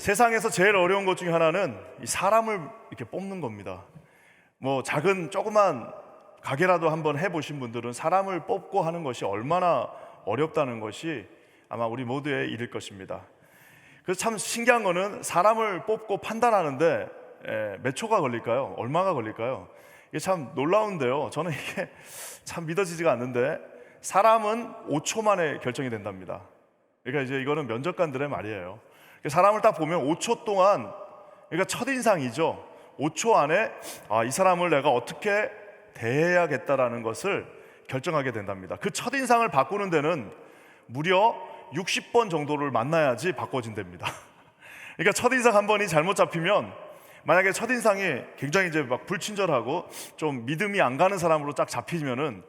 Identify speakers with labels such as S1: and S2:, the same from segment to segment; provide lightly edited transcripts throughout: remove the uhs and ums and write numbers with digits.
S1: 세상에서 제일 어려운 것 중에 하나는 이 사람을 이렇게 뽑는 겁니다. 뭐 작은 조그만 가게라도 한번 해보신 분들은 사람을 뽑고 하는 것이 얼마나 어렵다는 것이 아마 우리 모두의 일일 것입니다. 그래서 참 신기한 거는 사람을 뽑고 판단하는데 몇 초가 걸릴까요? 얼마가 걸릴까요? 이게 참 놀라운데요. 저는 이게 참 믿어지지가 않는데 사람은 5초 만에 결정이 된답니다. 그러니까 이제 이거는 면접관들의 말이에요. 사람을 딱 보면 5초 동안, 그러니까 첫인상이죠. 5초 안에 이 사람을 내가 어떻게 대해야겠다라는 것을 결정하게 된답니다. 그 첫인상을 바꾸는 데는 무려 60번 정도를 만나야지 바꿔진답니다. 그러니까 첫인상 한 번이 잘못 잡히면, 만약에 첫인상이 굉장히 이제 막 불친절하고 좀 믿음이 안 가는 사람으로 딱 잡히면은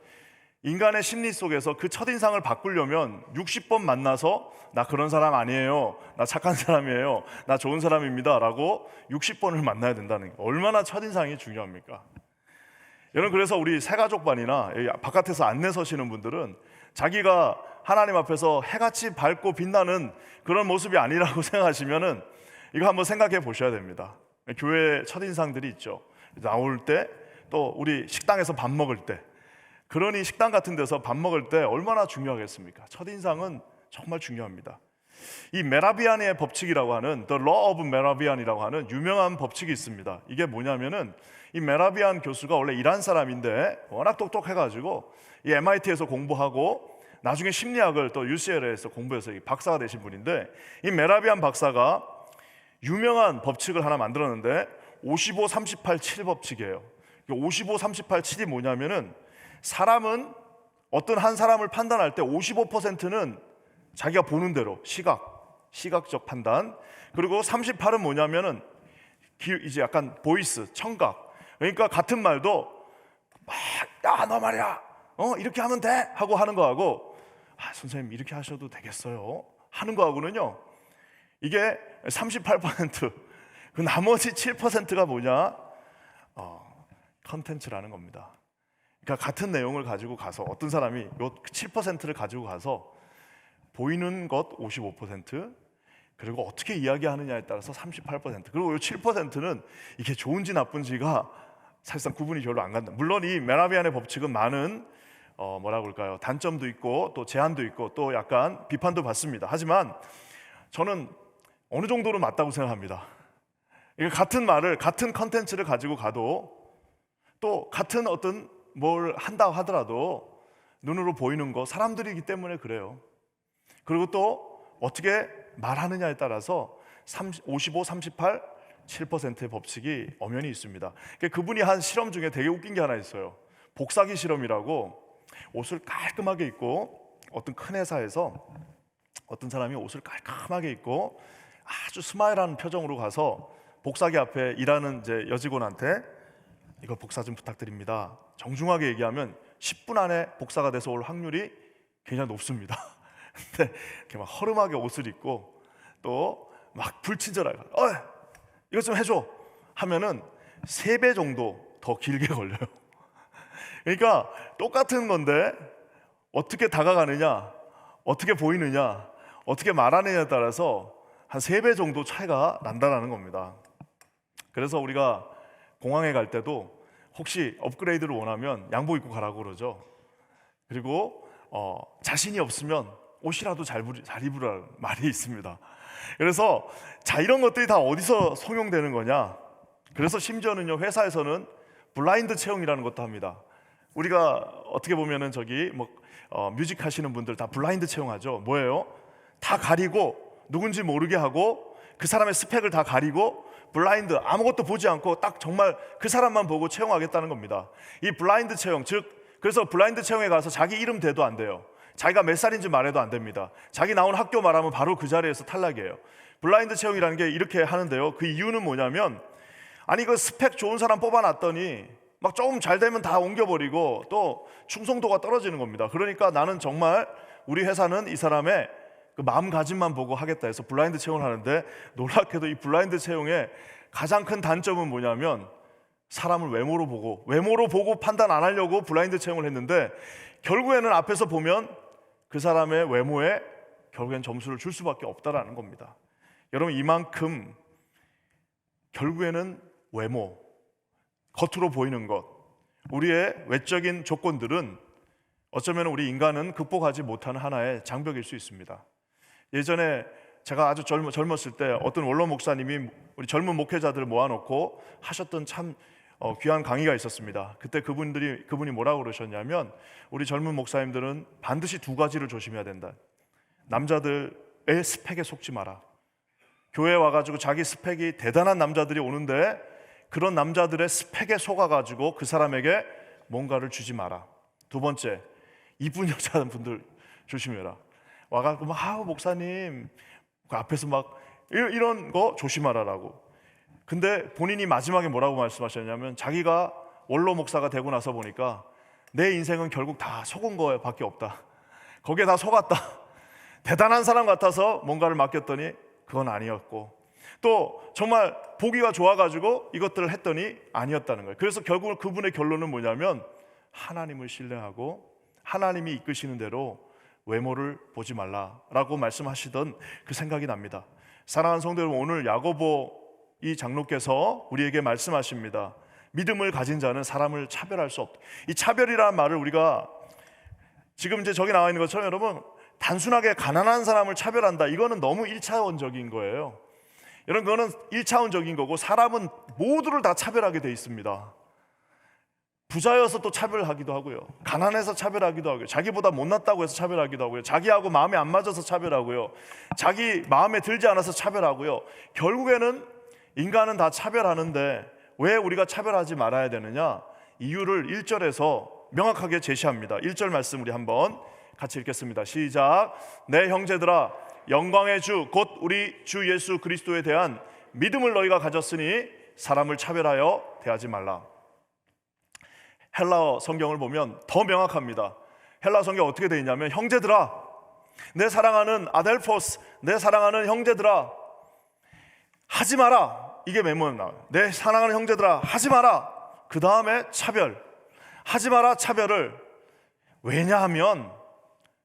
S1: 인간의 심리 속에서 그 첫인상을 바꾸려면 60번 만나서 나 그런 사람 아니에요, 나 착한 사람이에요, 나 좋은 사람입니다 라고 60번을 만나야 된다는 게 얼마나 첫인상이 중요합니까? 여러분, 그래서 우리 새가족반이나 바깥에서 안내 서시는 분들은 자기가 하나님 앞에서 해같이 밝고 빛나는 그런 모습이 아니라고 생각하시면은 이거 한번 생각해 보셔야 됩니다. 교회 첫인상들이 있죠. 나올 때, 또 우리 식당에서 밥 먹을 때, 그러니 식당 같은 데서 밥 먹을 때 얼마나 중요하겠습니까? 첫인상은 정말 중요합니다. 이 메라비안의 법칙이라고 하는 The Law of 메라비안이라고 하는 유명한 법칙이 있습니다. 이게 뭐냐면은 이 메라비안 교수가 원래 이란 사람인데 워낙 똑똑해가지고 이 MIT에서 공부하고 나중에 심리학을 또 UCLA에서 공부해서 박사가 되신 분인데, 이 메라비안 박사가 유명한 법칙을 하나 만들었는데 55, 38, 7 법칙이에요. 55, 38, 7이 뭐냐면은 사람은 어떤 한 사람을 판단할 때 55%는 자기가 보는 대로 시각적 판단, 그리고 38은 뭐냐면은 이제 약간 보이스, 청각. 그러니까 같은 말도 막 야 너 말이야 이렇게 하면 돼 하고 하는 거하고 선생님 이렇게 하셔도 되겠어요 하는 거하고는요, 이게 38%, 그 나머지 7%가 뭐냐? 컨텐츠라는 겁니다. 그러니까 같은 내용을 가지고 가서 어떤 사람이 요 7%를 가지고 가서 보이는 것 55%, 그리고 어떻게 이야기하느냐에 따라서 38%, 그리고 요 7%는 이게 좋은지 나쁜지가 사실상 구분이 별로 안 간다. 물론 이 메라비안의 법칙은 많은 뭐라 그럴까요? 단점도 있고 또 제한도 있고 또 약간 비판도 받습니다. 하지만 저는 어느 정도는 맞다고 생각합니다. 같은 말을, 같은 컨텐츠를 가지고 가도 또 같은 어떤 뭘 한다 하더라도 눈으로 보이는 거 사람들이기 때문에 그래요. 그리고 또 어떻게 말하느냐에 따라서 55, 38, 7%의 법칙이 엄연히 있습니다. 그분이 한 실험 중에 되게 웃긴 게 하나 있어요. 복사기 실험이라고, 옷을 깔끔하게 입고 어떤 큰 회사에서 어떤 사람이 옷을 깔끔하게 입고 아주 스마일하는 표정으로 가서 복사기 앞에 일하는 이제 여직원한테 이거 복사 좀 부탁드립니다. 정중하게 얘기하면 10분 안에 복사가 돼서 올 확률이 굉장히 높습니다. 근데 이렇게 막 허름하게 옷을 입고 또 막 불친절하게 이거 좀 해줘 하면은 3배 정도 더 길게 걸려요. 그러니까 똑같은 건데 어떻게 다가가느냐, 어떻게 보이느냐, 어떻게 말하느냐에 따라서 한 3배 정도 차이가 난다는 겁니다. 그래서 우리가 공항에 갈 때도 혹시 업그레이드를 원하면 양복 입고 가라고 그러죠. 그리고 자신이 없으면 옷이라도 잘 입으라는 말이 있습니다. 그래서 자, 이런 것들이 다 어디서 성용되는 거냐? 그래서 심지어는요, 회사에서는 블라인드 채용이라는 것도 합니다. 우리가 어떻게 보면은 저기 뮤직 하시는 분들 다 블라인드 채용하죠. 뭐예요? 다 가리고 누군지 모르게 하고 그 사람의 스펙을 다 가리고 블라인드, 아무것도 보지 않고 딱 정말 그 사람만 보고 채용하겠다는 겁니다. 이 블라인드 채용, 즉 그래서 블라인드 채용에 가서 자기 이름 대도 안 돼요. 자기가 몇 살인지 말해도 안 됩니다. 자기 나온 학교 말하면 바로 그 자리에서 탈락이에요. 블라인드 채용이라는 게 이렇게 하는데요, 그 이유는 뭐냐면, 아니 그 스펙 좋은 사람 뽑아놨더니 막 조금 잘 되면 다 옮겨버리고 또 충성도가 떨어지는 겁니다. 그러니까 나는 정말 우리 회사는 이 사람의 그 마음가짐만 보고 하겠다 해서 블라인드 채용을 하는데, 놀랍게도 이 블라인드 채용의 가장 큰 단점은 뭐냐면 사람을 외모로 보고 판단 안 하려고 블라인드 채용을 했는데, 결국에는 앞에서 보면 그 사람의 외모에 결국엔 점수를 줄 수밖에 없다라는 겁니다. 여러분, 이만큼 결국에는 외모, 겉으로 보이는 것, 우리의 외적인 조건들은 어쩌면 우리 인간은 극복하지 못하는 하나의 장벽일 수 있습니다. 예전에 제가 아주 젊었을 때 어떤 원로 목사님이 우리 젊은 목회자들을 모아놓고 하셨던 참 귀한 강의가 있었습니다. 그때 그분이 뭐라고 그러셨냐면, 우리 젊은 목사님들은 반드시 두 가지를 조심해야 된다. 남자들의 스펙에 속지 마라. 교회에 와가지고 자기 스펙이 대단한 남자들이 오는데 그런 남자들의 스펙에 속아가지고 그 사람에게 뭔가를 주지 마라. 두 번째, 이쁜 여자분들 조심해라. 와가지고 막 목사님 그 앞에서 막 이런 거 조심하라라고. 근데 본인이 마지막에 뭐라고 말씀하셨냐면, 자기가 원로 목사가 되고 나서 보니까 내 인생은 결국 다 속은 거밖에 없다. 거기에 다 속았다. 대단한 사람 같아서 뭔가를 맡겼더니 그건 아니었고, 또 정말 보기가 좋아가지고 이것들을 했더니 아니었다는 거예요. 그래서 결국 그분의 결론은 뭐냐면, 하나님을 신뢰하고 하나님이 이끄시는 대로 외모를 보지 말라라고 말씀하시던 그 생각이 납니다. 사랑하는 성도 여러분, 오늘 야고보 이 장로께서 우리에게 말씀하십니다. 믿음을 가진 자는 사람을 차별할 수 없다. 이 차별이라는 말을 우리가 지금 이제 저기 나와 있는 것처럼 여러분, 단순하게 가난한 사람을 차별한다, 이거는 너무 1차원적인 거예요. 여러분, 그거는 1차원적인 거고, 사람은 모두를 다 차별하게 돼 있습니다. 부자여서 또 차별하기도 하고요, 가난해서 차별하기도 하고요, 자기보다 못났다고 해서 차별하기도 하고요, 자기하고 마음에 안 맞아서 차별하고요, 자기 마음에 들지 않아서 차별하고요. 결국에는 인간은 다 차별하는데 왜 우리가 차별하지 말아야 되느냐? 이유를 1절에서 명확하게 제시합니다. 1절 말씀 우리 한번 같이 읽겠습니다. 시작. 내 형제들아, 영광의 주 곧 우리 주 예수 그리스도에 대한 믿음을 너희가 가졌으니 사람을 차별하여 대하지 말라. 헬라어 성경을 보면 더 명확합니다. 헬라어 성경 어떻게 되어 있냐면, 형제들아, 내 사랑하는 아델포스, 내 사랑하는 형제들아, 하지 마라. 이게 메모는 나와요. 내 사랑하는 형제들아, 하지 마라. 그 다음에 차별, 하지 마라 차별을. 왜냐하면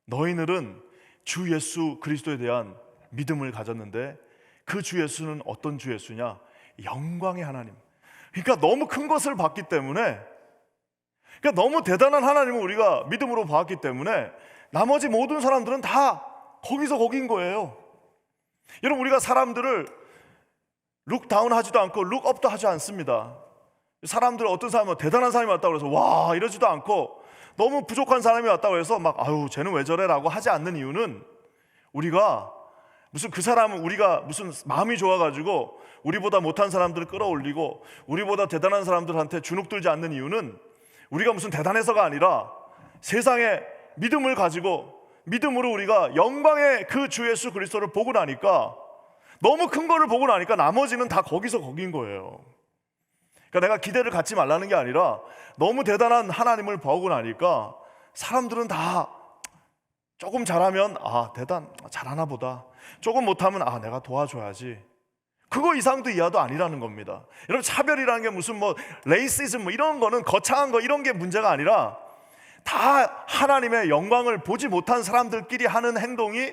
S1: 너희들은 주 예수 그리스도에 대한 믿음을 가졌는데, 그 주 예수는 어떤 주 예수냐? 영광의 하나님. 그러니까 너무 큰 것을 봤기 때문에, 그러니까 너무 대단한 하나님을 우리가 믿음으로 봤기 때문에 나머지 모든 사람들은 다 거기서 거긴 거예요. 여러분, 우리가 사람들을 룩다운 하지도 않고 룩업도 하지 않습니다. 사람들, 어떤 사람은 대단한 사람이 왔다고 해서 와 이러지도 않고, 너무 부족한 사람이 왔다고 해서 막 아유 쟤는 왜 저래 라고 하지 않는 이유는, 우리가 무슨 그 사람은 우리가 무슨 마음이 좋아가지고 우리보다 못한 사람들을 끌어올리고 우리보다 대단한 사람들한테 주눅들지 않는 이유는, 우리가 무슨 대단해서가 아니라 세상에 믿음을 가지고 믿음으로 우리가 영광의 그 주 예수 그리스도를 보고 나니까, 너무 큰 거를 보고 나니까 나머지는 다 거기서 거긴 거예요. 그러니까 내가 기대를 갖지 말라는 게 아니라, 너무 대단한 하나님을 보고 나니까 사람들은 다 조금 잘하면 잘하나 보다, 조금 못하면 내가 도와줘야지, 그거 이상도 이하도 아니라는 겁니다. 여러분, 차별이라는 게 무슨 뭐 레이시즘 뭐 이런 거는 거창한 거, 이런 게 문제가 아니라, 다 하나님의 영광을 보지 못한 사람들끼리 하는 행동이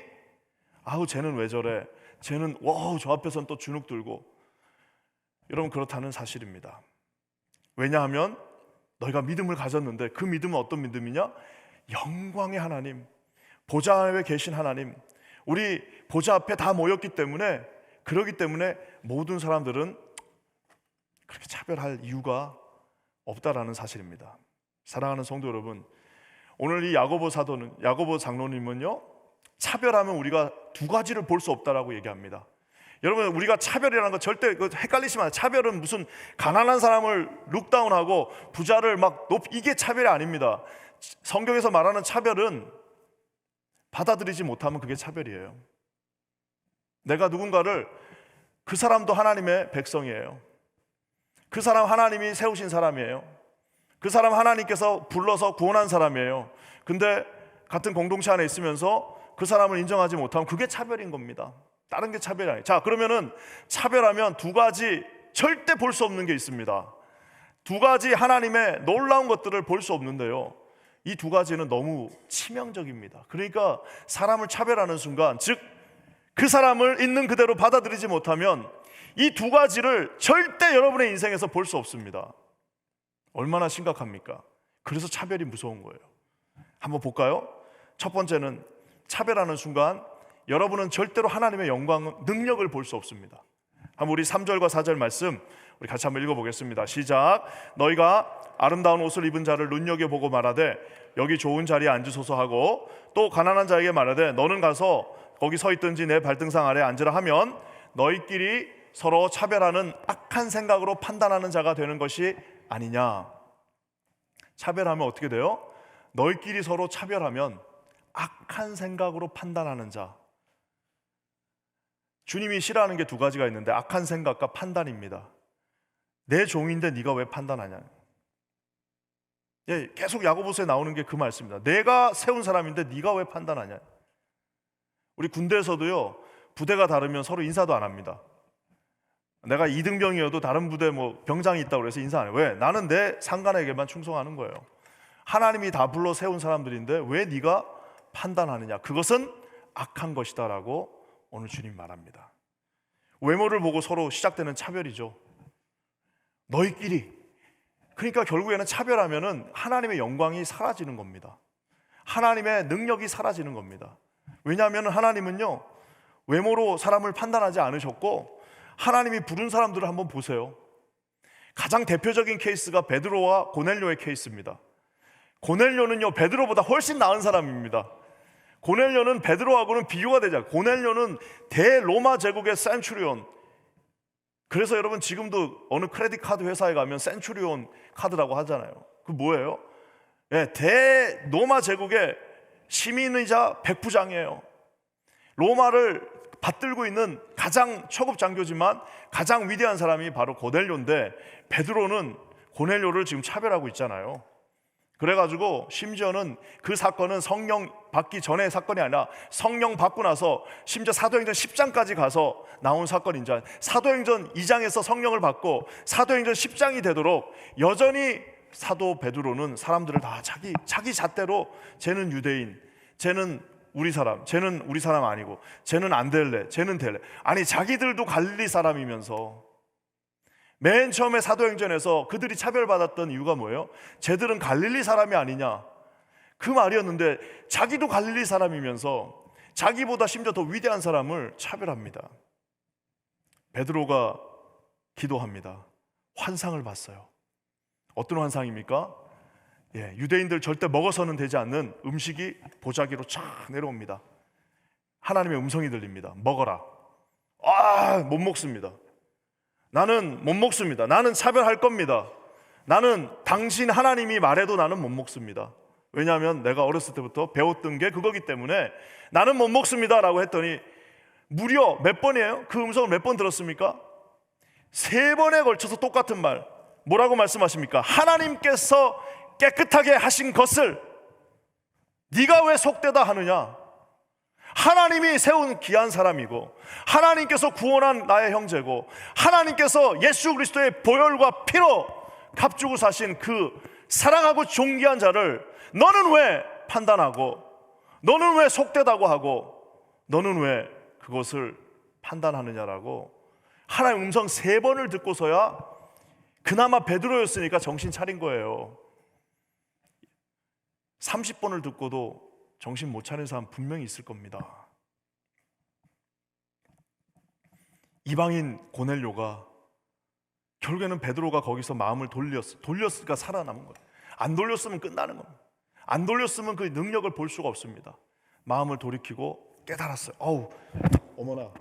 S1: 쟤는 왜 저래, 쟤는 저 앞에서는 또 주눅 들고, 여러분 그렇다는 사실입니다. 왜냐하면 너희가 믿음을 가졌는데, 그 믿음은 어떤 믿음이냐? 영광의 하나님, 보좌에 계신 하나님, 우리 보좌 앞에 다 모였기 때문에, 그러기 때문에 모든 사람들은 그렇게 차별할 이유가 없다라는 사실입니다. 사랑하는 성도 여러분, 오늘 이 야고보 장로님은요, 차별하면 우리가 두 가지를 볼 수 없다라고 얘기합니다. 여러분, 우리가 차별이라는 거 절대 헷갈리시면 안 돼요. 차별은 무슨 가난한 사람을 룩다운하고 부자를 막 이게 차별이 아닙니다. 성경에서 말하는 차별은 받아들이지 못하면 그게 차별이에요. 내가 누군가를, 그 사람도 하나님의 백성이에요. 그 사람 하나님이 세우신 사람이에요. 그 사람 하나님께서 불러서 구원한 사람이에요. 근데 같은 공동체 안에 있으면서 그 사람을 인정하지 못하면 그게 차별인 겁니다. 다른 게 차별이 아니에요. 자, 그러면은 차별하면 두 가지 절대 볼 수 없는 게 있습니다. 두 가지 하나님의 놀라운 것들을 볼 수 없는데요, 이 두 가지는 너무 치명적입니다. 그러니까 사람을 차별하는 순간, 즉 그 사람을 있는 그대로 받아들이지 못하면 이 두 가지를 절대 여러분의 인생에서 볼 수 없습니다. 얼마나 심각합니까? 그래서 차별이 무서운 거예요. 한번 볼까요? 첫 번째는 차별하는 순간 여러분은 절대로 하나님의 영광, 능력을 볼 수 없습니다. 한번 우리 3절과 4절 말씀 우리 같이 한번 읽어보겠습니다. 시작. 너희가 아름다운 옷을 입은 자를 눈여겨보고 말하되 여기 좋은 자리에 앉으소서 하고 또 가난한 자에게 말하되 너는 가서 거기 서 있든지 내 발등상 아래 앉으라 하면 너희끼리 서로 차별하는 악한 생각으로 판단하는 자가 되는 것이 아니냐. 차별하면 어떻게 돼요? 너희끼리 서로 차별하면 악한 생각으로 판단하는 자. 주님이 싫어하는 게 두 가지가 있는데 악한 생각과 판단입니다. 내 종인데 네가 왜 판단하냐. 예, 계속 야고보서에 나오는 게 그 말씀입니다. 내가 세운 사람인데 네가 왜 판단하냐. 우리 군대에서도요, 부대가 다르면 서로 인사도 안 합니다. 내가 2등병이어도 다른 부대 뭐 병장이 있다고 그래서 인사 안 해요. 왜? 나는 내 상관에게만 충성하는 거예요. 하나님이 다 불러 세운 사람들인데 왜 네가 판단하느냐. 그것은 악한 것이다 라고 오늘 주님 말합니다. 외모를 보고 서로 시작되는 차별이죠. 너희끼리. 그러니까 결국에는 차별하면은 하나님의 영광이 사라지는 겁니다. 하나님의 능력이 사라지는 겁니다. 왜냐하면 하나님은요, 외모로 사람을 판단하지 않으셨고 하나님이 부른 사람들을 한번 보세요. 가장 대표적인 케이스가 베드로와 고넬료의 케이스입니다. 고넬료는요, 베드로보다 훨씬 나은 사람입니다. 고넬료는 베드로하고는 비교가 되지 않아요. 고넬료는 대로마 제국의 센츄리온. 그래서 여러분 지금도 어느 크레딧 카드 회사에 가면 센츄리온 카드라고 하잖아요. 그 뭐예요? 예, 대로마 제국의 시민이자 백부장이에요. 로마를 받들고 있는 가장 초급 장교지만 가장 위대한 사람이 바로 고넬료인데 베드로는 고넬료를 지금 차별하고 있잖아요. 그래가지고 심지어는 그 사건은 성령 받기 전의 사건이 아니라 성령 받고 나서 심지어 사도행전 10장까지 가서 나온 사건인지, 사도행전 2장에서 성령을 받고 사도행전 10장이 되도록 여전히 사도 베드로는 사람들을 다 자기 잣대로 쟤는 유대인, 쟤는 우리 사람, 쟤는 우리 사람 아니고, 쟤는 안 될래, 쟤는 될래. 아니 자기들도 갈릴리 사람이면서 맨 처음에 사도행전에서 그들이 차별받았던 이유가 뭐예요? 쟤들은 갈릴리 사람이 아니냐, 그 말이었는데 자기도 갈릴리 사람이면서 자기보다 심지어 더 위대한 사람을 차별합니다. 베드로가 기도합니다. 환상을 봤어요. 어떤 환상입니까? 예, 유대인들 절대 먹어서는 되지 않는 음식이 보자기로 쫙 내려옵니다. 하나님의 음성이 들립니다. 먹어라. 못 먹습니다. 나는 못 먹습니다. 나는 차별할 겁니다. 나는 당신 하나님이 말해도 나는 못 먹습니다. 왜냐하면 내가 어렸을 때부터 배웠던 게 그거기 때문에 나는 못 먹습니다 라고 했더니 무려 몇 번이에요? 그 음성을 몇 번 들었습니까? 3번에 걸쳐서 똑같은 말. 뭐라고 말씀하십니까? 하나님께서 깨끗하게 하신 것을 네가 왜 속되다 하느냐. 하나님이 세운 귀한 사람이고 하나님께서 구원한 나의 형제고 하나님께서 예수 그리스도의 보혈과 피로 값주고 사신 그 사랑하고 존귀한 자를 너는 왜 판단하고, 너는 왜 속되다고 하고, 너는 왜 그것을 판단하느냐라고 하나님의 음성 3번을 듣고서야 그나마 베드로였으니까 정신 차린 거예요. 30번을 듣고도 정신 못 차린 사람 분명히 있을 겁니다. 이방인 고넬료가 결국에는 베드로가 거기서 마음을 돌렸으니까 살아남은 거예요. 안 돌렸으면 끝나는 겁니다. 안 돌렸으면 그 능력을 볼 수가 없습니다. 마음을 돌이키고 깨달았어요. 어머나.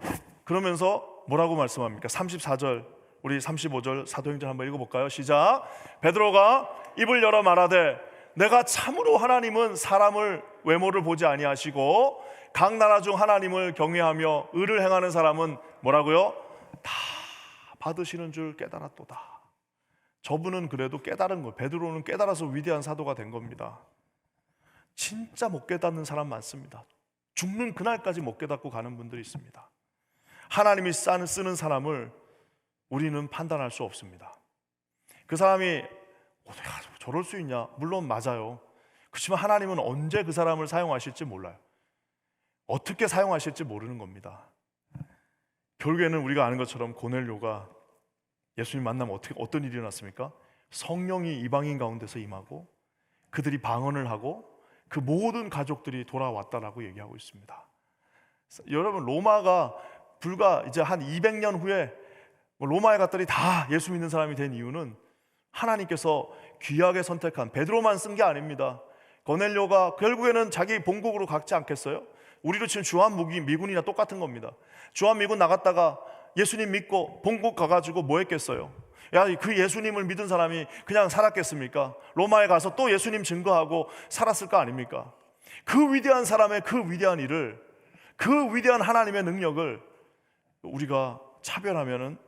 S1: 그러면서 뭐라고 말씀합니까? 34절, 우리 35절 사도행전 한번 읽어볼까요? 시작. 베드로가 입을 열어 말하되 내가 참으로 하나님은 사람을 외모를 보지 아니하시고 각 나라 중 하나님을 경외하며 의를 행하는 사람은 뭐라고요? 다 받으시는 줄 깨달았도다. 저분은 그래도 깨달은 거예요. 베드로는 깨달아서 위대한 사도가 된 겁니다. 진짜 못 깨닫는 사람 많습니다. 죽는 그날까지 못 깨닫고 가는 분들이 있습니다. 하나님이 쓰는 사람을 우리는 판단할 수 없습니다. 그 사람이 어떻게 저럴 수 있냐? 물론 맞아요. 그렇지만 하나님은 언제 그 사람을 사용하실지 몰라요. 어떻게 사용하실지 모르는 겁니다. 결국에는 우리가 아는 것처럼 고넬료가 예수님 만나면 어떤 일이 일어났습니까? 성령이 이방인 가운데서 임하고 그들이 방언을 하고 그 모든 가족들이 돌아왔다라고 얘기하고 있습니다. 여러분, 로마가 불과 이제 한 200년 후에 로마의 가들이 다 예수 믿는 사람이 된 이유는 하나님께서 귀하게 선택한 베드로만 쓴 게 아닙니다. 고넬료가 결국에는 자기 본국으로 갔지 않겠어요? 우리로 치면 주한미군이나 똑같은 겁니다. 주한미군 나갔다가 예수님 믿고 본국 가가지고 뭐 했겠어요? 그 예수님을 믿은 사람이 그냥 살았겠습니까? 로마에 가서 또 예수님 증거하고 살았을 거 아닙니까? 그 위대한 사람의 그 위대한 일을, 그 위대한 하나님의 능력을 우리가 차별하면은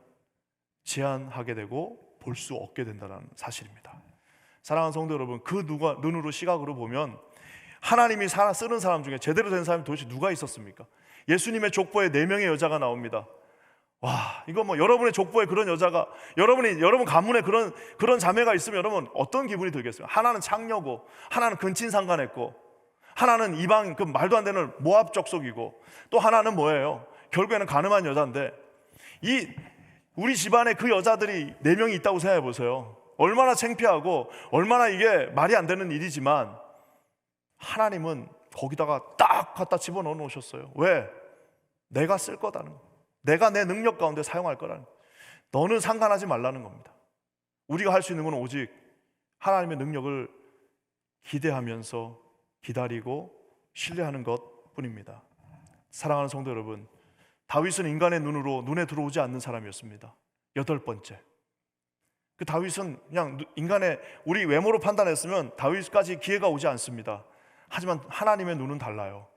S1: 제한하게 되고 볼 수 없게 된다는 사실입니다. 사랑하는 성도 여러분, 그 누가 눈으로 시각으로 보면 하나님이 쓰는 사람 중에 제대로 된 사람이 도대체 누가 있었습니까? 예수님의 족보에 4명의 여자가 나옵니다. 와, 이거 뭐 여러분의 족보에 그런 여자가, 여러분 가문에 그런 자매가 있으면 여러분 어떤 기분이 들겠어요? 하나는 창녀고, 하나는 근친상간했고, 하나는 이방 그 말도 안 되는 모압 족속이고, 또 하나는 뭐예요? 결국에는 가늠한 여자인데, 우리 집안에 그 여자들이 4명이 있다고 생각해 보세요. 얼마나 창피하고 얼마나 이게 말이 안 되는 일이지만 하나님은 거기다가 딱 갖다 집어넣어 놓으셨어요. 왜? 내가 쓸 거다는 거, 내가 내 능력 가운데 사용할 거라는 거. 너는 상관하지 말라는 겁니다. 우리가 할 수 있는 건 오직 하나님의 능력을 기대하면서 기다리고 신뢰하는 것 뿐입니다. 사랑하는 성도 여러분, 다윗은 인간의 눈에 들어오지 않는 사람이었습니다. 8번째, 그 다윗은 그냥 인간의 우리 외모로 판단했으면 다윗까지 기회가 오지 않습니다. 하지만 하나님의 눈은 달라요.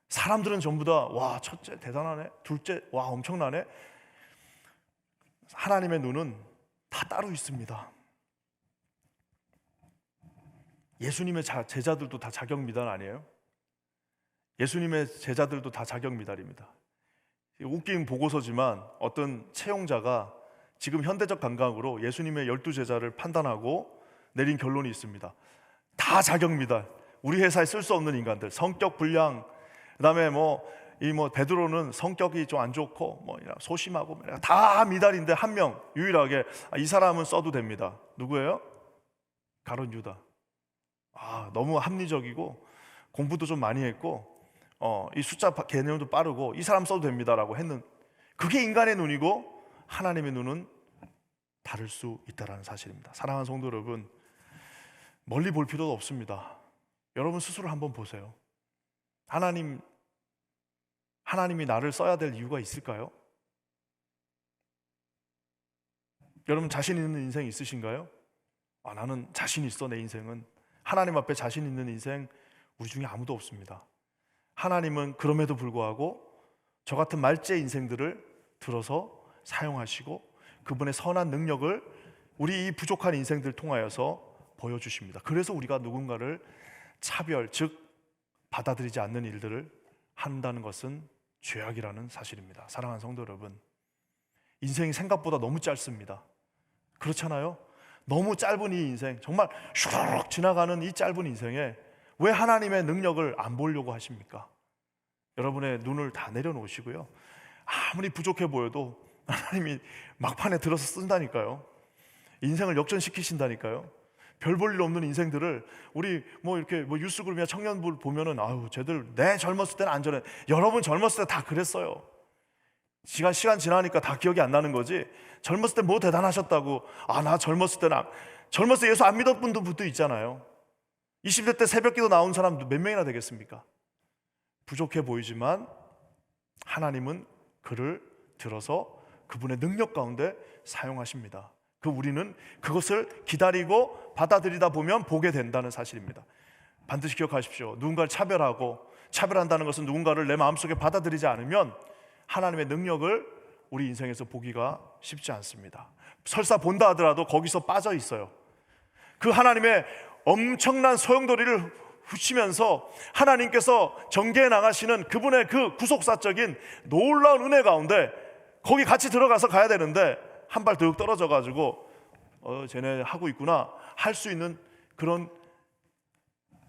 S1: 사람들은 전부 다 와, 첫째 대단하네, 둘째 와 엄청나네. 하나님의 눈은 다 따로 있습니다. 예수님의 제자들도 다 자격미달 아니에요? 예수님의 제자들도 다 자격미달입니다. 웃긴 보고서지만 어떤 채용자가 지금 현대적 감각으로 예수님의 12제자를 판단하고 내린 결론이 있습니다. 다 자격미달, 우리 회사에 쓸 수 없는 인간들, 성격 불량, 그다음에 베드로는 성격이 좀 안 좋고 소심하고 다 미달인데 한 명 유일하게 이 사람은 써도 됩니다. 누구예요? 가룟 유다. 너무 합리적이고 공부도 좀 많이 했고 이 숫자 개념도 빠르고 이 사람 써도 됩니다라고 했는, 그게 인간의 눈이고 하나님의 눈은 다를 수 있다는 사실입니다. 사랑하는 성도 여러분, 멀리 볼 필요도 없습니다. 여러분 스스로 한번 보세요. 하나님이 나를 써야 될 이유가 있을까요? 여러분 자신 있는 인생 있으신가요? 나는 자신 있어. 내 인생은 하나님 앞에 자신 있는 인생 우리 중에 아무도 없습니다. 하나님은 그럼에도 불구하고 저 같은 말제 인생들을 들어서 사용하시고 그분의 선한 능력을 우리 이 부족한 인생들 통하여서 보여주십니다. 그래서 우리가 누군가를 차별, 즉 받아들이지 않는 일들을 한다는 것은 죄악이라는 사실입니다. 사랑하는 성도 여러분, 인생이 생각보다 너무 짧습니다. 그렇잖아요? 너무 짧은 이 인생, 정말 슈르륵 지나가는 이 짧은 인생에 왜 하나님의 능력을 안 보려고 하십니까? 여러분의 눈을 다 내려놓으시고요, 아무리 부족해 보여도 하나님이 막판에 들어서 쓴다니까요. 인생을 역전시키신다니까요. 별 볼 일 없는 인생들을 우리 이렇게 유스그룹이나 청년부 보면은 쟤들 내 젊었을 때는 안전해. 여러분 젊었을 때 다 그랬어요. 시간 지나니까 다 기억이 안 나는 거지. 젊었을 때 뭐 대단하셨다고. 나 젊었을 때 예수 안 믿었던 분도 있잖아요. 20대 때 새벽기도 나온 사람도 몇 명이나 되겠습니까? 부족해 보이지만 하나님은 그를 들어서 그분의 능력 가운데 사용하십니다. 우리는 그것을 기다리고 받아들이다 보면 보게 된다는 사실입니다. 반드시 기억하십시오. 누군가를 차별한다는 것은 누군가를 내 마음속에 받아들이지 않으면 하나님의 능력을 우리 인생에서 보기가 쉽지 않습니다. 설사 본다 하더라도 거기서 빠져 있어요. 그 하나님의 엄청난 소용돌이를 훔치면서 하나님께서 전개해 나가시는 그분의 그 구속사적인 놀라운 은혜 가운데 거기 같이 들어가서 가야 되는데 한 발 더 떨어져 가지고 쟤네 하고 있구나 할 수 있는 그런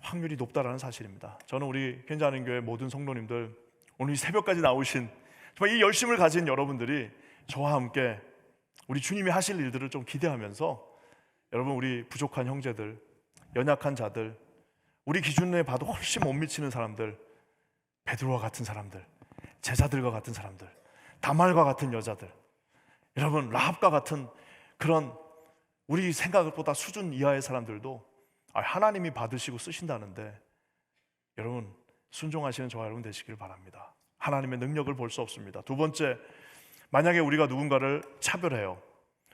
S1: 확률이 높다라는 사실입니다. 저는 우리 괜찮은 교회 모든 성도님들, 오늘 이 새벽까지 나오신 정말 이 열심을 가진 여러분들이 저와 함께 우리 주님이 하실 일들을 좀 기대하면서 여러분, 우리 부족한 형제들, 연약한 자들, 우리 기준에 봐도 훨씬 못 미치는 사람들, 베드로와 같은 사람들, 제자들과 같은 사람들, 다말과 같은 여자들, 여러분 라합과 같은 그런 우리 생각보다 수준 이하의 사람들도 하나님이 받으시고 쓰신다는데, 여러분 순종하시는 저와 여러분 되시길 바랍니다. 하나님의 능력을 볼 수 없습니다. 두 번째, 만약에 우리가 누군가를 차별해요,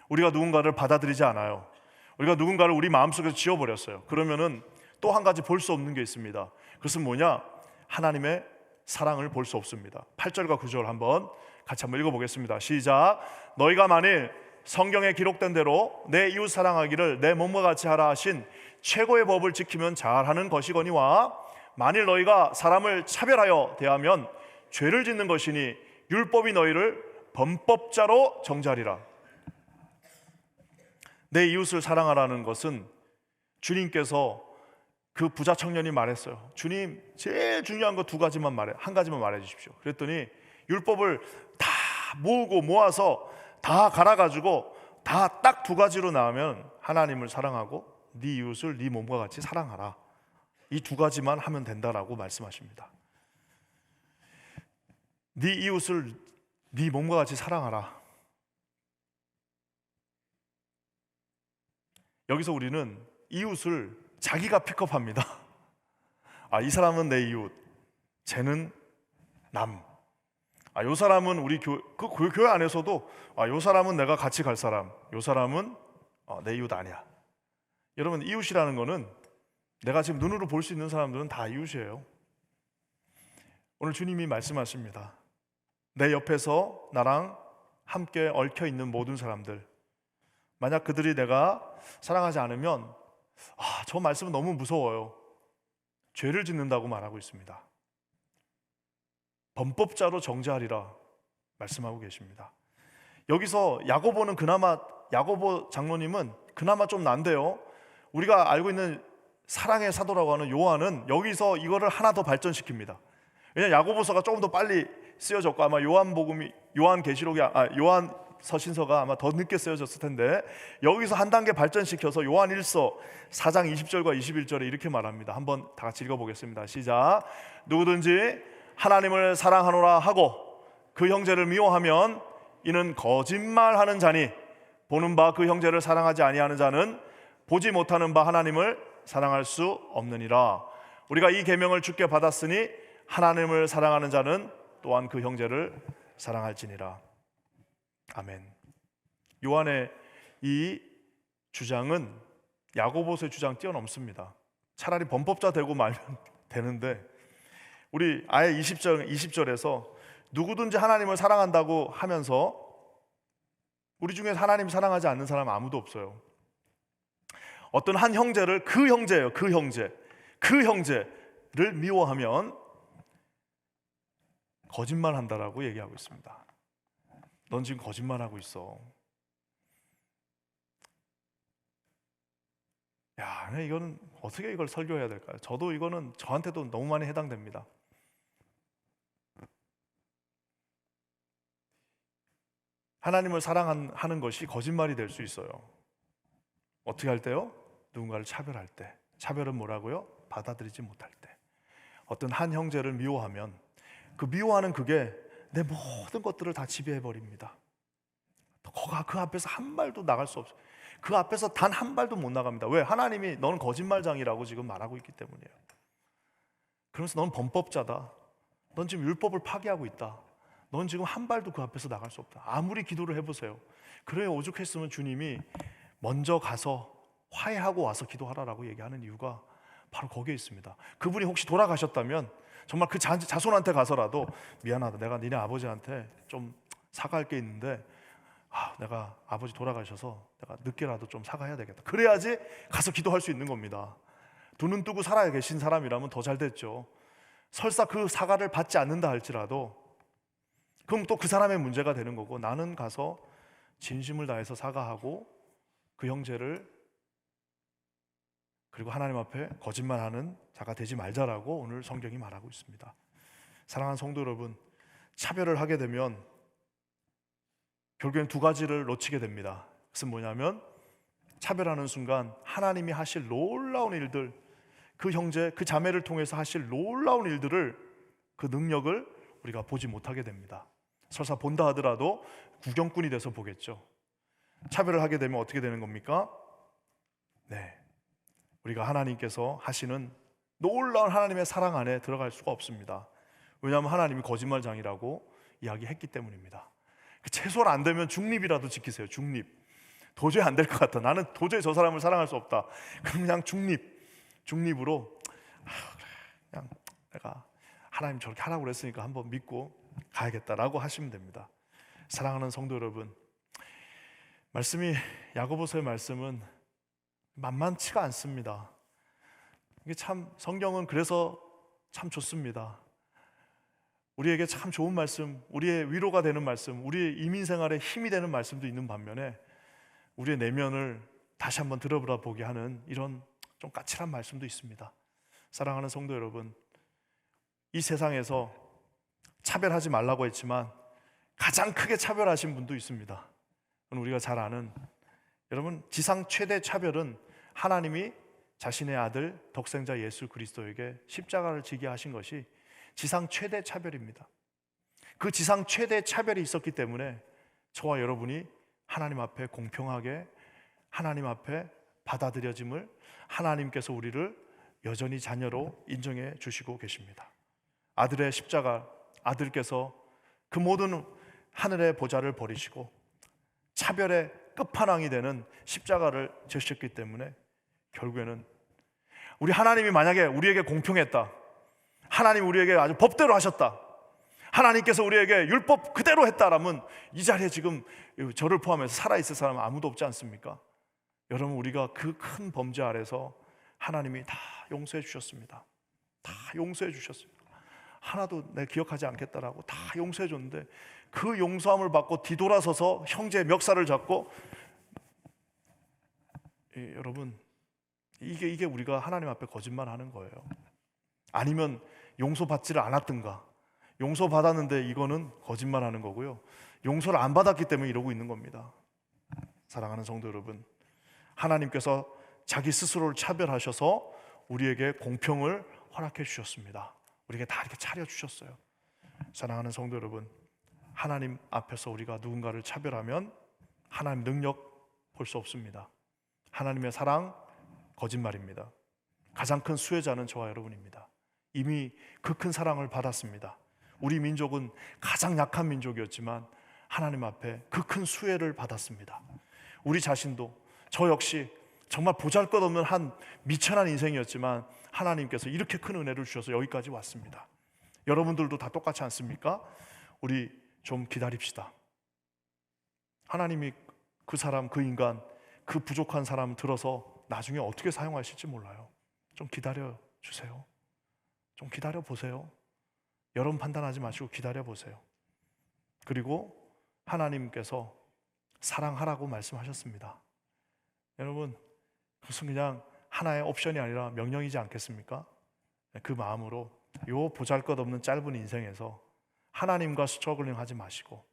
S1: 우리가 누군가를 받아들이지 않아요, 우리가 누군가를 우리 마음속에서 지워버렸어요. 그러면은 또 한 가지 볼 수 없는 게 있습니다. 그것은 뭐냐? 하나님의 사랑을 볼 수 없습니다. 8절과 9절 같이 한번 읽어보겠습니다. 시작. 너희가 만일 성경에 기록된 대로 내 이웃 사랑하기를 내 몸과 같이 하라 하신 최고의 법을 지키면 잘하는 것이거니와, 만일 너희가 사람을 차별하여 대하면 죄를 짓는 것이니 율법이 너희를 범법자로 정죄하리라. 내 이웃을 사랑하라는 것은 주님께서 그 부자 청년이 말했어요. 주님, 제일 중요한 거 한 가지만 말해 주십시오. 그랬더니 율법을 다 모아서 다 갈아가지고 다 딱 두 가지로 나오면 하나님을 사랑하고 네 이웃을 네 몸과 같이 사랑하라. 이 두 가지만 하면 된다라고 말씀하십니다. 네 이웃을 네 몸과 같이 사랑하라. 여기서 우리는 이웃을 자기가 픽업합니다. 이 사람은 내 이웃, 쟤는 남. 요 사람은 우리 교회 안에서도 요 사람은 내가 같이 갈 사람, 요 사람은 내 이웃 아니야. 여러분, 이웃이라는 거는 내가 지금 눈으로 볼 수 있는 사람들은 다 이웃이에요. 오늘 주님이 말씀하십니다. 내 옆에서 나랑 함께 얽혀 있는 모든 사람들, 만약 그들이 내가 사랑하지 않으면 저 말씀은 너무 무서워요. 죄를 짓는다고 말하고 있습니다. 범법자로 정죄하리라 말씀하고 계십니다. 여기서 야고보 장로님은 그나마 좀 난데요. 우리가 알고 있는 사랑의 사도라고 하는 요한은 여기서 이거를 하나 더 발전시킵니다. 왜냐하면 야고보서가 조금 더 빨리 쓰여졌고, 아마 요한 서신서가 아마 더 늦게 쓰여졌을 텐데, 여기서 한 단계 발전시켜서 요한 1서 4장 20절과 21절에 이렇게 말합니다. 한번 다 같이 읽어보겠습니다. 시작. 누구든지 하나님을 사랑하노라 하고 그 형제를 미워하면 이는 거짓말하는 자니, 보는 바 그 형제를 사랑하지 아니하는 자는 보지 못하는 바 하나님을 사랑할 수 없느니라. 우리가 이 계명을 주께 받았으니 하나님을 사랑하는 자는 또한 그 형제를 사랑할지니라. 아멘. 요한의 이 주장은 야고보서의 주장 뛰어넘습니다. 차라리 범법자 되고 말면 되는데, 우리 아예 20절에서 누구든지 하나님을 사랑한다고 하면서 우리 중에 하나님 사랑하지 않는 사람 아무도 없어요. 어떤 한 형제를, 그 형제를 미워하면 거짓말한다라고 얘기하고 있습니다. 넌 지금 거짓말하고 있어. 이거는 어떻게 이걸 설교해야 될까요? 저도 이거는 저한테도 너무 많이 해당됩니다. 하나님을 사랑하는 것이 거짓말이 될 수 있어요. 어떻게 할 때요? 누군가를 차별할 때. 차별은 뭐라고요? 받아들이지 못할 때. 어떤 한 형제를 미워하면 그 미워하는 그게 내 모든 것들을 다 지배해버립니다. 그 앞에서 한 발도 나갈 수 없어요. 그 앞에서 단 한 발도 못 나갑니다. 왜? 하나님이 너는 거짓말장이라고 지금 말하고 있기 때문이에요. 그러면서 넌 범법자다. 넌 지금 율법을 파괴하고 있다. 넌 지금 한 발도 그 앞에서 나갈 수 없다. 아무리 기도를 해보세요. 그래 오죽했으면 주님이 먼저 가서 화해하고 와서 기도하라라고 얘기하는 이유가 바로 거기에 있습니다. 그분이 혹시 돌아가셨다면 정말 그 자손한테 가서라도 미안하다, 내가 니네 아버지한테 좀 사과할 게 있는데 내가 아버지 돌아가셔서 내가 늦게라도 좀 사과해야 되겠다. 그래야지 가서 기도할 수 있는 겁니다. 두 눈 뜨고 살아 계신 사람이라면 더 잘 됐죠. 설사 그 사과를 받지 않는다 할지라도 그럼 또 그 사람의 문제가 되는 거고, 나는 가서 진심을 다해서 사과하고 그 형제를, 그리고 하나님 앞에 거짓말하는 자가 되지 말자라고 오늘 성경이 말하고 있습니다. 사랑하는 성도 여러분, 차별을 하게 되면 결국엔 두 가지를 놓치게 됩니다. 그것은 뭐냐면 차별하는 순간 하나님이 하실 놀라운 일들, 그 형제, 그 자매를 통해서 하실 놀라운 일들을, 그 능력을 우리가 보지 못하게 됩니다. 설사 본다 하더라도 구경꾼이 돼서 보겠죠. 차별을 하게 되면 어떻게 되는 겁니까? 네, 우리가 하나님께서 하시는 놀라운 하나님의 사랑 안에 들어갈 수가 없습니다. 왜냐하면 하나님이 거짓말장이라고 이야기했기 때문입니다. 최소한 안 되면 중립이라도 지키세요. 중립. 도저히 안 될 것 같다, 나는 도저히 저 사람을 사랑할 수 없다, 그럼 그냥 중립으로 그냥 내가 하나님 저렇게 하라고 그랬으니까 한번 믿고 가야겠다라고 하시면 됩니다. 사랑하는 성도 여러분, 말씀이, 야고보서의 말씀은 만만치가 않습니다. 이게 참, 성경은 그래서 참 좋습니다. 우리에게 참 좋은 말씀, 우리의 위로가 되는 말씀, 우리의 이민생활에 힘이 되는 말씀도 있는 반면에 우리의 내면을 다시 한번 들여다보게 하는 이런 좀 까칠한 말씀도 있습니다. 사랑하는 성도 여러분, 이 세상에서 차별하지 말라고 했지만 가장 크게 차별하신 분도 있습니다. 우리가 잘 아는, 여러분, 지상 최대 차별은 하나님이 자신의 아들 독생자 예수 그리스도에게 십자가를 지게 하신 것이 지상 최대 차별입니다. 그 지상 최대 차별이 있었기 때문에 저와 여러분이 하나님 앞에 공평하게, 하나님 앞에 받아들여짐을, 하나님께서 우리를 여전히 자녀로 인정해 주시고 계십니다. 아들의 십자가, 아들께서 그 모든 하늘의 보좌를 버리시고 차별의 끝판왕이 되는 십자가를 지셨기 때문에 결국에는 우리 하나님이 만약에 우리에게 공평했다, 하나님 우리에게 아주 법대로 하셨다, 하나님께서 우리에게 율법 그대로 했다라면 이 자리에 지금 저를 포함해서 살아있을 사람은 아무도 없지 않습니까? 여러분, 우리가 그 큰 범죄 아래서 하나님이 다 용서해 주셨습니다. 다 용서해 주셨습니다. 하나도 내 기억하지 않겠다라고 다 용서해 줬는데, 그 용서함을 받고 뒤돌아서서 형제의 멱살을 잡고, 여러분, 이게 우리가 하나님 앞에 거짓말하는 거예요. 아니면 용서받지를 않았든가, 용서받았는데 이거는 거짓말하는 거고요, 용서를 안 받았기 때문에 이러고 있는 겁니다. 사랑하는 성도 여러분, 하나님께서 자기 스스로를 차별하셔서 우리에게 공평을 허락해 주셨습니다. 우리에게 다 이렇게 차려주셨어요. 사랑하는 성도 여러분, 하나님 앞에서 우리가 누군가를 차별하면 하나님 능력 볼 수 없습니다. 하나님의 사랑 거짓말입니다. 가장 큰 수혜자는 저와 여러분입니다. 이미 그 큰 사랑을 받았습니다. 우리 민족은 가장 약한 민족이었지만 하나님 앞에 그 큰 수혜를 받았습니다. 우리 자신도, 저 역시 정말 보잘것없는 한 미천한 인생이었지만 하나님께서 이렇게 큰 은혜를 주셔서 여기까지 왔습니다. 여러분들도 다 똑같지 않습니까? 우리 좀 기다립시다. 하나님이 그 사람, 그 인간, 그 부족한 사람 들어서 나중에 어떻게 사용하실지 몰라요. 좀 기다려 주세요. 좀 기다려 보세요. 여러분 판단하지 마시고 기다려 보세요. 그리고 하나님께서 사랑하라고 말씀하셨습니다. 여러분, 그것은 그냥 하나의 옵션이 아니라 명령이지 않겠습니까? 그 마음으로 요 보잘것없는 짧은 인생에서 하나님과 스트러글링 하지 마시고,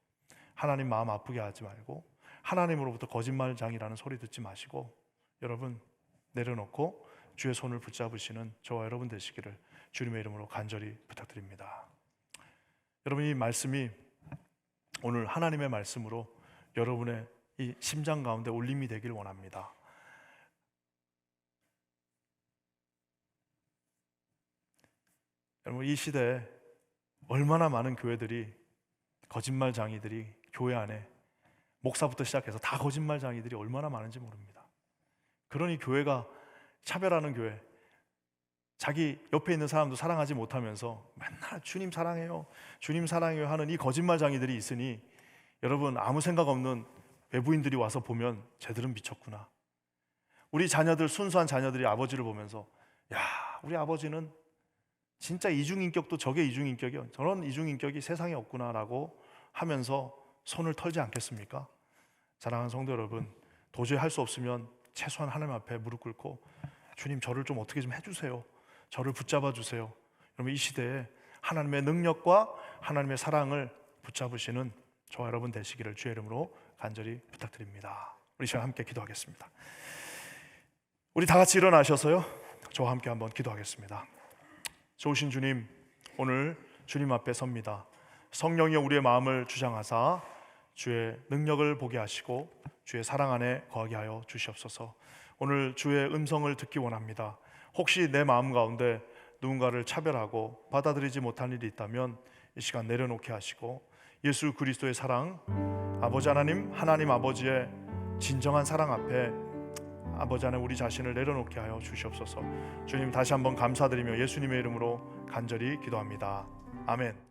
S1: 하나님 마음 아프게 하지 말고, 하나님으로부터 거짓말장이라는 소리 듣지 마시고, 여러분 내려놓고 주의 손을 붙잡으시는 저와 여러분 되시기를 주님의 이름으로 간절히 부탁드립니다. 여러분, 이 말씀이 오늘 하나님의 말씀으로 여러분의 이 심장 가운데 울림이 되길 원합니다. 여러분, 이 시대에 얼마나 많은 교회들이, 거짓말장이들이 교회 안에, 목사부터 시작해서 다 거짓말장이들이 얼마나 많은지 모릅니다. 그러니 교회가 차별하는 교회, 자기 옆에 있는 사람도 사랑하지 못하면서 맨날 주님 사랑해요, 주님 사랑해요 하는 이 거짓말장이들이 있으니 여러분, 아무 생각 없는 외부인들이 와서 보면 쟤들은 미쳤구나. 우리 자녀들, 순수한 자녀들이 아버지를 보면서, 야, 우리 아버지는 진짜 이중인격도 저게 이중인격이요, 저런 이중인격이 세상에 없구나라고 하면서 손을 털지 않겠습니까? 사랑하는 성도 여러분, 도저히 할 수 없으면 최소한 하나님 앞에 무릎 꿇고, 주님 저를 좀 어떻게 좀 해주세요, 저를 붙잡아 주세요. 여러분, 이 시대에 하나님의 능력과 하나님의 사랑을 붙잡으시는 저와 여러분 되시기를 주의 이름으로 간절히 부탁드립니다. 우리 시간 함께 기도하겠습니다. 우리 다 같이 일어나셔서요, 저와 함께 한번 기도하겠습니다. 좋으신 주님, 오늘 주님 앞에 섭니다. 성령이 우리의 마음을 주장하사 주의 능력을 보게 하시고 주의 사랑 안에 거하게 하여 주시옵소서. 오늘 주의 음성을 듣기 원합니다. 혹시 내 마음 가운데 누군가를 차별하고 받아들이지 못한 일이 있다면 이 시간 내려놓게 하시고 예수 그리스도의 사랑, 아버지 하나님, 하나님 아버지의 진정한 사랑 앞에 아버지 안에 우리 자신을 내려놓게 하여 주시옵소서. 주님, 다시 한번 감사드리며 예수님의 이름으로 간절히 기도합니다. 아멘.